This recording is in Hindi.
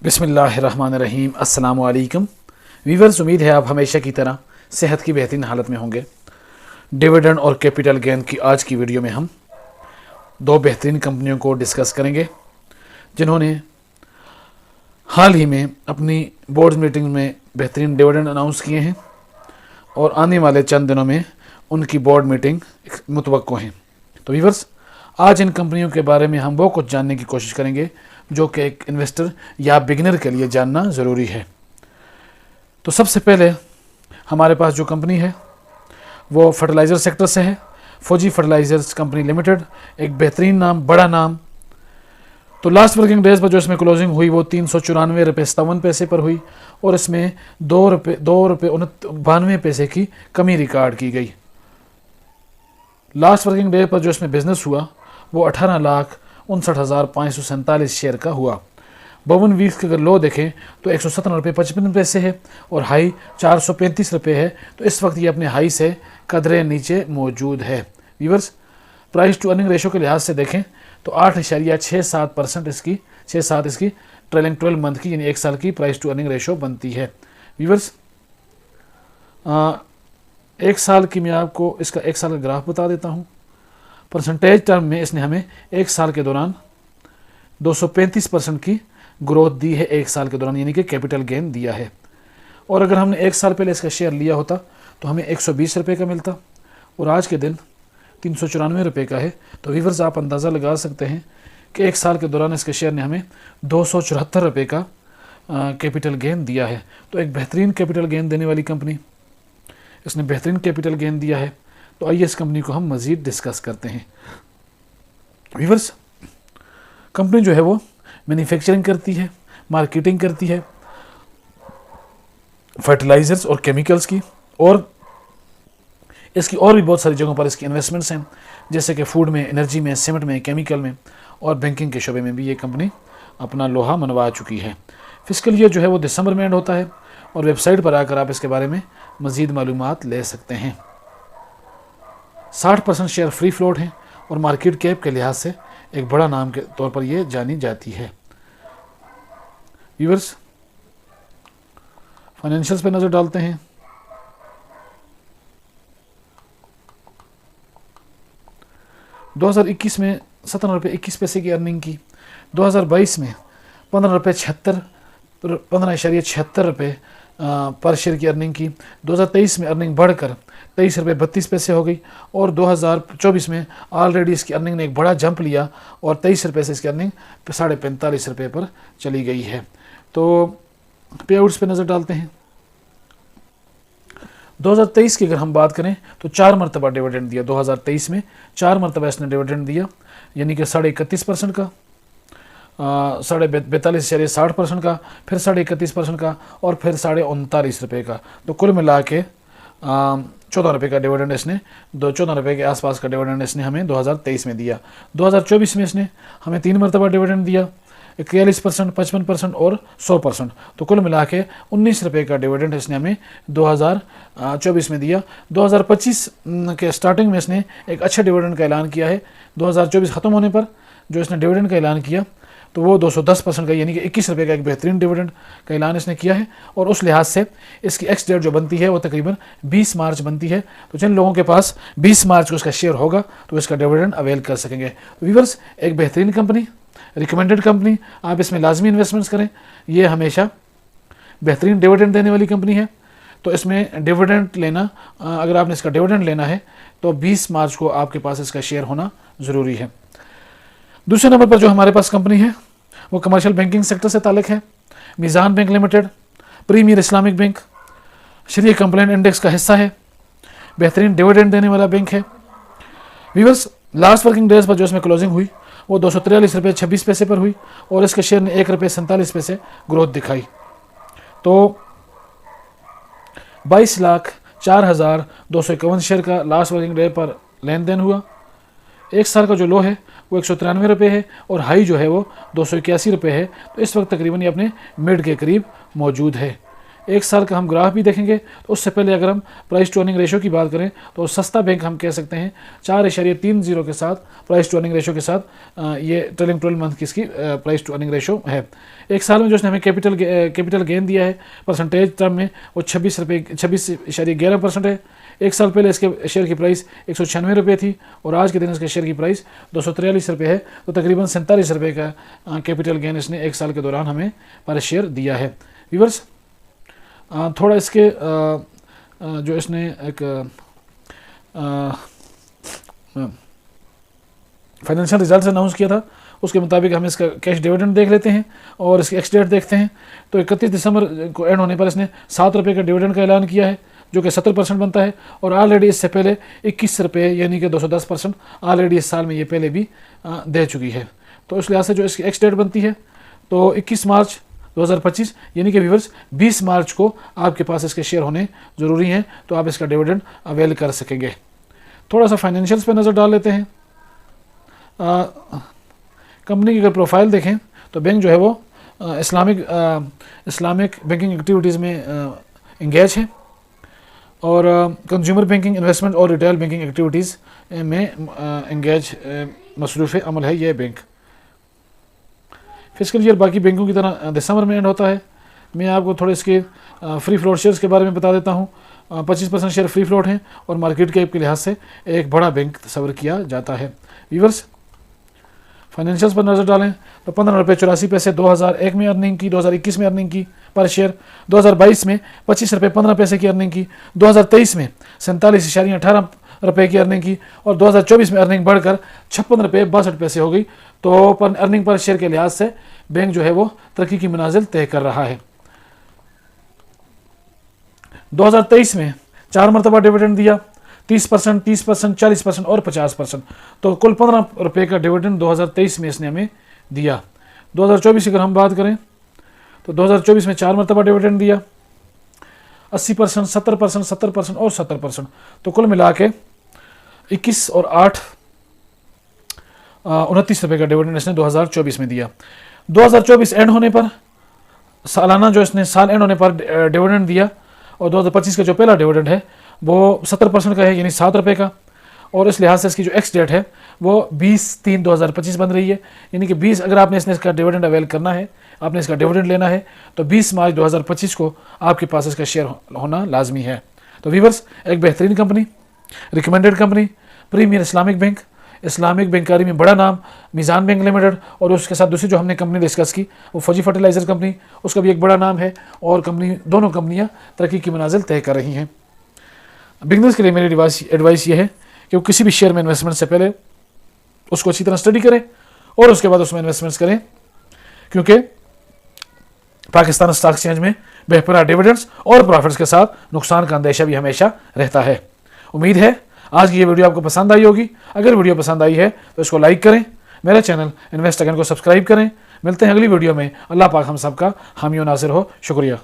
बिस्मिल्लाहिर्रहमानिर्रहीम। अस्सलाम वालेकुम वीवर्स, उम्मीद है आप हमेशा की तरह सेहत की बेहतरीन हालत में होंगे। डिविडेंड और कैपिटल गेन की आज की वीडियो में हम दो बेहतरीन कंपनियों को डिस्कस करेंगे जिन्होंने हाल ही में अपनी बोर्ड मीटिंग में बेहतरीन डिविडेंड अनाउंस किए हैं और आने वाले चंद दिनों में उनकी बोर्ड मीटिंग मुतवक्को हैं। तो वीवर्स, आज इन कंपनियों के बारे में हम वो कुछ जानने की कोशिश करेंगे जो कि एक इन्वेस्टर या बिगिनर के लिए जानना ज़रूरी है। तो सबसे पहले हमारे पास जो कंपनी है वो फर्टिलाइज़र सेक्टर से है। फौजी फर्टिलाइज़र्स कंपनी लिमिटेड, एक बेहतरीन नाम, बड़ा नाम। तो लास्ट वर्किंग डेज पर जो इसमें क्लोजिंग हुई वो 394 रुपये 57 पैसे पर हुई और इसमें 2 रुपये 92 पैसे की कमी रिकॉर्ड की गई। लास्ट वर्किंग डे पर जो इसमें बिजनेस हुआ वो 18,59,547 शेयर का हुआ। 52 वीक्स के अगर लो देखें तो 117 रुपये 55 पैसे है और हाई 435 रुपये है। तो इस वक्त ये अपने हाई से कदरे नीचे मौजूद है। Viewers, price to earning ratio के लिहाज से देखें तो 8.67% इसकी 6.7 इसकी ट्रेलिंग 12 मंथ की यानी एक साल की प्राइस टू अर्निंग रेशो बनती है। व्यूअर्स, एक साल की मैं आपको इसका एक साल का ग्राफ बता देता हूँ। परसेंटेज टर्म में इसने हमें एक साल के दौरान 235% की ग्रोथ दी है एक साल के दौरान, यानी कि कैपिटल गेन दिया है। और अगर हमने एक साल पहले इसका शेयर लिया होता तो हमें 120 रुपये का मिलता और आज के दिन 394 रुपये का है। तो व्यूअर्स, आप अंदाज़ा लगा सकते हैं कि एक साल के दौरान इसके शेयर ने हमें 274 रुपये का कैपिटल गेन दिया है। तो एक बेहतरीन कैपिटल गेन देने वाली कंपनी, इसने बेहतरीन कैपिटल गेन दिया है। तो आइए इस कंपनी को हम मज़ीद डिस्कस करते हैं। व्यूअर्स, कंपनी जो है वो मैन्युफैक्चरिंग करती है, मार्केटिंग करती है फर्टिलाइज़र्स और केमिकल्स की, और इसकी और भी बहुत सारी जगहों पर इसकी इन्वेस्टमेंट्स हैं, जैसे कि फूड में, एनर्जी में, सीमेंट में, केमिकल में और बैंकिंग के शोबे में भी ये कंपनी अपना लोहा मनवा चुकी है। फिस्कल ईयर जो है वो दिसंबर में एंड होता है और वेबसाइट पर आकर आप इसके बारे में मज़ीद मालूमात ले सकते हैं। 60% शेयर फ्री फ्लोट हैं और मार्केट कैप के लिहाज से एक बड़ा नाम के तौर पर यह जानी जाती है। व्यूअर्स, फाइनेंशियल्स पे नज़र डालते हैं। दो 2021 में 17 रुपये 21 पैसे की अर्निंग की, 2022 में 15.76 रुपये पर शेयर की अर्निंग की, 2023 में अर्निंग बढ़कर 23 रुपये 32 पैसे हो गई और 2024 में ऑलरेडी इसकी अर्निंग ने एक बड़ा जंप लिया और 23 रुपये से इसकी अर्निंग 45.5 रुपये पर चली गई है। तो पे आउट्स पे नज़र डालते हैं। 2023 की अगर हम बात करें तो 4 मरतबा डिविडेंड दिया। 2023 में 4 मरतबा इसने डिविडेंड दिया, यानी कि 31.5% का, 42.60% का, फिर 31.5% का और फिर 39.39 रुपये का। तो कुल मिला के 14 रुपये का डिविडेंड इसने 14 रुपये के आसपास का डिविडेंड इसने हमें 2023 में दिया। 2024 में इसने हमें 3 मरतबा डिविडेंड दिया, 41%, 55% और 100%। तो कुल मिला के 19 रुपये का डिविडेंड इसने हमें 2024 में दिया। 2025 के स्टार्टिंग में इसने एक अच्छे डिविडेंड का ऐलान किया है। 2024 ख़त्म होने पर जो इसने डिविडेंड का ऐलान किया तो वो 210% का, यानी कि 21 रुपये का एक बेहतरीन डिविडेंड का ऐलान इसने किया है। और उस लिहाज से इसकी एक्स डेट जो बनती है वो तकरीबन 20 मार्च बनती है। तो जिन लोगों के पास 20 मार्च को इसका शेयर होगा तो इसका डिविडेंड अवेल कर सकेंगे। व्यूअर्स, एक बेहतरीन कंपनी, रिकमेंडेड कंपनी, आप इसमें लाजमी इन्वेस्टमेंट्स करें। ये हमेशा बेहतरीन डिविडेंड देने वाली कंपनी है। तो इसमें डिविडेंड लेना, अगर आपने इसका डिविडेंड लेना है तो 20 मार्च को आपके पास इसका शेयर होना ज़रूरी है। दूसरे नंबर पर जो हमारे पास कंपनी है वो कमर्शियल बैंकिंग सेक्टर से ताल्लुक़ है। Meezan bank limited premier Islamic bank शरीय कंप्लेंट इंडेक्स का हिस्सा है, बेहतरीन डिविडेंड देने वाला बैंक है। व्यूअर्स, लास्ट वर्किंग डेज पर जो इसमें क्लोजिंग हुई वो 243 रुपये 26 पैसे पर हुई और इसके शेयर ने 1 रुपये 47 पैसे ग्रोथ दिखाई। तो 22,04,251 शेयर का लास्ट वर्किंग डे पर लेन देन हुआ। एक साल का जो लो है वो 193 रुपये है और हाई जो है वो 281 रुपये है। तो इस वक्त तकरीबन ये अपने मिड के करीब मौजूद है। 1 साल का हम ग्राफ भी देखेंगे। तो उससे पहले अगर हम प्राइस टू अर्निंग रेशो की बात करें तो सस्ता बैंक हम कह सकते हैं 4.30 के साथ प्राइस टू अर्निंग रेशो के साथ ये ट्रेलिंग 12 मंथ की इसकी प्राइस टू अर्निंग रेशो है। 1 साल में जो उसने हमें कैपिटल गेन दिया है परसेंटेज टर्म में वो 26.11% है। 1 साल पहले इसके शेयर की प्राइस 196 रुपये थी और आज के दिन इसके शेयर की प्राइस 243 रुपये है। तो तकरीबन 47 रुपये का कैपिटल गेन इसने 1 साल के दौरान हमें पर शेयर दिया है। व्यूअर्स थोड़ा इसके जो इसने एक फाइनेंशियल रिजल्ट अनाउंस किया था उसके मुताबिक हम इसका कैश डिविडेंड देख लेते हैं और इसकी एक्स डेट देखते हैं। तो 31 दिसंबर को एंड होने पर इसने 7 रुपये का डिविडेंड का ऐलान किया है जो कि 70% बनता है और ऑलरेडी इससे पहले 21 रुपये यानी कि 210% ऑलरेडी इस साल में ये पहले भी दे चुकी है। तो इस लिहाज से जो इसकी एक्स डेट बनती है तो 21 मार्च 2025 यानी कि व्यूअर्स 20 मार्च को आपके पास इसके शेयर होने ज़रूरी हैं तो आप इसका डिविडेंड अवेल कर सकेंगे। थोड़ा सा फाइनेंशियल्स पे नज़र डाल लेते हैं। कंपनी की अगर प्रोफाइल देखें तो बैंक जो है वो इस्लामिक बैंकिंग एक्टिविटीज़ में इंगेज है और कंज्यूमर बैंकिंग, इन्वेस्टमेंट और रिटेल बैंकिंग एक्टिविटीज़ में इंगेज मसरूफ़ अमल है ये बैंक। फिस्कल ईयर बाकी बैंकों की तरह दिसंबर में एंड होता है। मैं आपको थोड़े इसके फ्री फ्लोट शेयर्स के बारे में बता देता हूँ। 25% शेयर फ्री फ्लोट हैं और मार्केट कैप के लिहाज से एक बड़ा बैंक तस्वर किया जाता है। व्यूअर्स फाइनेंशियल्स पर नज़र डालें तो 15.84 रुपये 2001 में अर्निंग की, 2021 में अर्निंग की पर शेयर, 2022 में 25.15 रुपये की अर्निंग की, 2023 में 47.18 रुपये की अर्निंग की और 2024 में अर्निंग बढ़कर 56.62 रुपये हो गई। तो अर्निंग पर शेयर के लिहाज से बैंक जो है वो तरक्की की मनाजिल तय कर रहा है। 2023 में 4 मरतबा डिविडेंड दिया, 30%, 30%, 40% और 50%। तो कुल 15 रुपये का डिविडेंड 2023 में इसने हमें दिया। 2024 की अगर हम बात करें तो 2024 में 4 मरतबा डिविडेंड दिया, 80%, 70%, 70% और 70%। तो कुल मिला के 21 और 8 29 रुपये का डिविडेंड इसने 2024 में दिया। 2024 एंड होने पर सालाना जो इसने साल एंड होने पर डिविडेंड दिया और 2025 का जो पहला डिविडेंड है वो 70% का है यानी 7 रुपये का और इस लिहाज से इसकी जो एक्स डेट है वो 20/3/2025 बन रही है। यानी कि 20 अगर आपने इसका डिविडेंड अवेल करना है, आपने इसका डिविडेंड लेना है तो 20 मार्च 2025 को आपके पास इसका शेयर होना लाजमी है। तो व्यूअर्स एक बेहतरीन company, recommended company, premier Islamic bank, Islamic बैंकारी में बड़ा नाम मीज़ान बैंक लिमिटेड और उसके साथ दूसरी जो हमने कंपनी डिस्कस की वो फौजी फर्टिलाइज़र कंपनी, उसका भी एक बड़ा नाम है और दोनों कंपनियां तरक्की की मनाजिल तय कर रही हैं। बिगनर्स के लिए मेरी एडवाइस ये है कि वो किसी भी शेयर में इन्वेस्टमेंट से पहले उसको अच्छी तरह स्टडी करें और उसके बाद उसमें इन्वेस्टमेंट्स करें, क्योंकि पाकिस्तान स्टॉक एक्सचेंज में बेहतरीन डिविडेंड्स और प्रॉफिट्स के साथ नुकसान का अंदेशा भी हमेशा रहता है। उम्मीद है आज की ये वीडियो आपको पसंद आई होगी। अगर वीडियो पसंद आई है तो इसको लाइक करें, मेरा चैनल इन्वेस्ट अगेन को सब्सक्राइब करें। मिलते हैं अगली वीडियो में। अल्लाह पाक हम सबका हामी और नासिर हो। शुक्रिया।